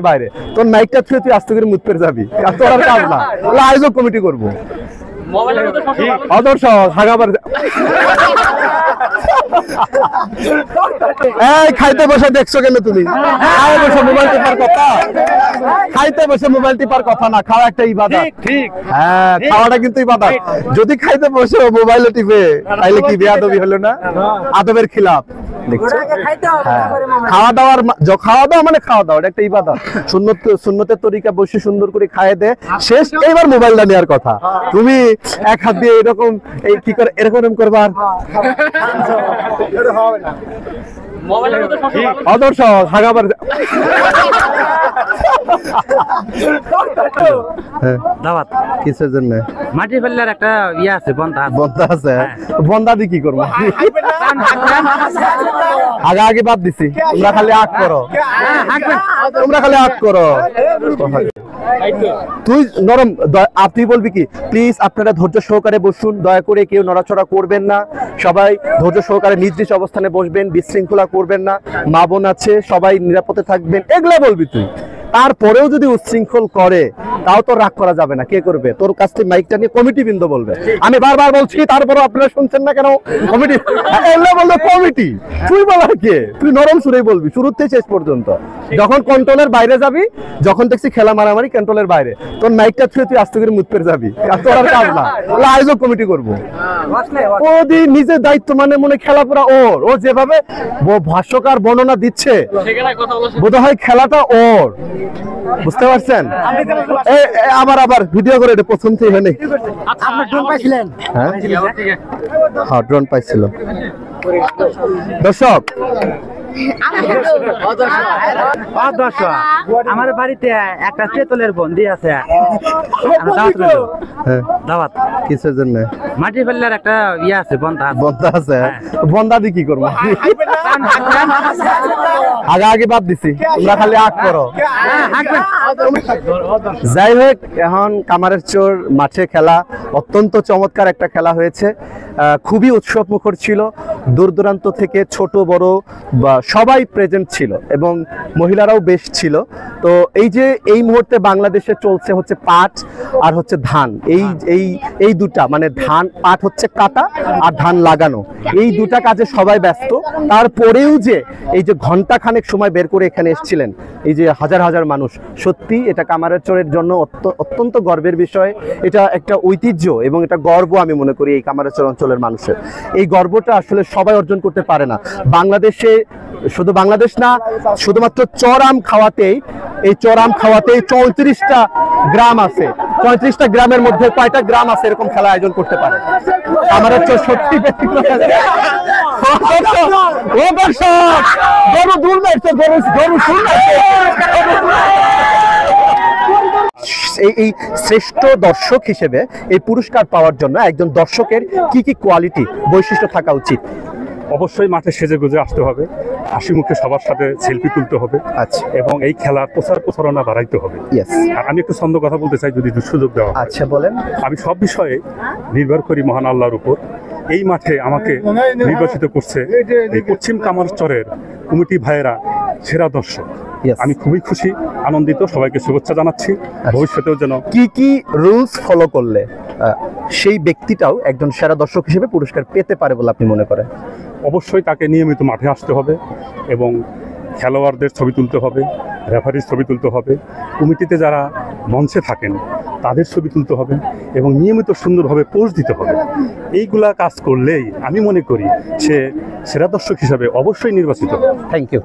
বাইরে তোর মাইকটা ছুঁয়ে তুই আস্তে করে মুখ পেরে যাবি, তোর আর কাজ না, আয়োজক কমিটি করবো আদর্শ হাগাবার। খাইতে বসে দেখছো কেন তুমি? খাইতে বসে মোবাইল টিপার কথা, খাইতে বসে মোবাইল টিপার কথা না, খাওয়া একটা ইবাদত। ঠিক, হ্যাঁ খাওয়াটা কিন্তু ইবাদত। যদি খাইতে বসে মোবাইলে টিপে তাইলে কি বেয়াদবি হলো না? আদবের খিলাফ। খাওয়া দাওয়ার খাওয়া দাওয়া মানে খাওয়া দাওয়া একটা ইবাদত। সুন্নতের তরিকা বসে সুন্দর করে খাইয়ে দে শেষ, এইবার মোবাইলটা নেওয়ার কথা। তুমি এক হাত দিয়ে এরকম এই কি করে এরকম করবার আদর্শ হাগাবার। দাওয়াত কিসের জন্য? মাটি ফেললার একটা ইয়ে আছে, বন্ধা আছে। বন্ধা দিয়ে কি করবো? আগে আগে বাদ দিছি, তোমরা খালি আগ করো, তোমরা খালি আগ করো। তুই নরম, আপনি বলবি কি প্লিজ আপনারা ধৈর্য সহকারে বসুন, দয়া করে কেউ নড়াচড়া করবেন না, সবাই ধৈর্য সহকারে নিজ নিজ অবস্থানে বসবেন, বিশৃঙ্খলা করবেন না, মা বোন আছে সবাই নিরাপদে থাকবেন, এগুলা বলবি তুই। তারপরেও যদি উচ্ছৃঙ্খল করে তাও তো রাগ করা যাবে না। কে করবে? তোর কাছ থেকে মাইকটা নিয়ে কমিটি বৃন্দ বলবে। আমি বারবার বলছি, তারপরও আপনারা শুনছেন না কেন? কমিটি বললো কমিটি, তুই বলার কে? তুই নরম সুরেই বলবি শুরু থেকে শেষ পর্যন্ত। যখন কন্ট্রোলের বাইরে যাবি, যখন দেখছি খেলা মারামারি কন্ট্রোলের বাইরে, তোর মাইকটা ছুঁয়ে তুই আস্তে করে মুখ পেরে যাবি, তোর আর কাজ না, আয়োজক কমিটি করবো। ও দি নিজের দায়িত্ব মানে মনে খেলা পুরা ওর, ও যেভাবে ভাষ্যকার বর্ণনা দিচ্ছে বোধ হয় খেলাটা ওর, বুঝতে পারছেন? আবার আবার ভিডিও করে প্রথম থেকে হয় নাই। হ্যাঁ ড্রোন পাইছিল। দর্শক আমার বাড়িতে একটা তেতলের বন্দি আছে, দাওয়াত কিসের জন্য? মাটি ফেললার একটা ইয়ে আছে, বন্ধা আছে। বন্ধা দিয়ে কি করবো? আগে আগে বাদ দিছি, তোমরা খালি আগ করো। যাই হোক, এখন কামারের চোর মাঠে খেলা অত্যন্ত চমৎকার একটা খেলা হয়েছে, খুবই উৎসব মুখর ছিল। দূর দূরান্ত থেকে ছোট বড় বা সবাই প্রেজেন্ট ছিল এবং মহিলারাও বেশ ছিল। তো এই যে এই মুহূর্তে বাংলাদেশে চলছে হচ্ছে পাট আর হচ্ছে ধান, এই দুটা মানে ধান পাট হচ্ছে কাটা আর ধান লাগানো, এই দুটা কাজে সবাই ব্যস্ত। তারপরেও যে এই যে ঘন্টা খানেক সময় বের করে এখানে এসেছিলেন এই যে হাজার হাজার মানুষ, সত্যি এটা কামারের চরের জন্য অত্যন্ত গর্বের বিষয়। এটা একটা ঐতিহ্য এবং এটা গর্ব আমি মনে করি এই কামারের চর অঞ্চলের মানুষের। এই গর্বটা আসলে সবাই অর্জন করতে পারে না। বাংলাদেশে শুধু বাংলাদেশ না, শুধুমাত্র চরাম খাওয়াতেই, এই চরাম খাওয়াতেই 34টা গ্রাম আছে। 34টা গ্রামের মধ্যে কয়টা গ্রাম আছে এরকম খেলা আয়োজন করতে পারে? কামারের চর সত্যি এই শ্রেষ্ঠ দর্শক হিসেবে এই পুরস্কার পাওয়ার জন্য একজন দর্শকের কি কি কোয়ালিটি বৈশিষ্ট্য থাকা উচিত? অবশ্যই মাঠে সেজে গুজে আসতে হবে, হাসি মুখে সবার সাথে সেলফি তুলতে হবে, আচ্ছা, এবং এই খেলার প্রচারণা বাড়াইতে হবে। আর আমি একটু ছন্দ কথা বলতে চাই যদি সুযোগ দেওয়া। আচ্ছা বলেন। আমি সব বিষয়ে নির্ভর করি মহান আল্লাহর উপর। এই মাঠে আমাকে নির্বাচিত করছে এই পশ্চিম কামারচরের কমিটি ভাইয়েরা সেরা দর্শক। আমি খুবই খুশি, আনন্দিত, সবাইকে শুভেচ্ছা জানাচ্ছি। ভবিষ্যতেও যেন কি কি রুলস ফলো করলে সেই ব্যক্তিটাও একজন সেরা দর্শক হিসেবে পুরস্কার পেতে পারে বলে আপনি মনে করেন? অবশ্যই তাকে নিয়মিত মাঠে আসতে হবে এবং খেলোয়াড়দের ছবি তুলতে হবে, রেফারির ছবি তুলতে হবে, কমিটিতে যারা মঞ্চে থাকেন তাদের ছবি তুলতে হবে এবং নিয়মিত সুন্দরভাবে পোস্ট দিতে হবে। এইগুলা কাজ করলেই আমি মনে করি সে সেরা দর্শক হিসাবে অবশ্যই নির্বাচিত। Thank you.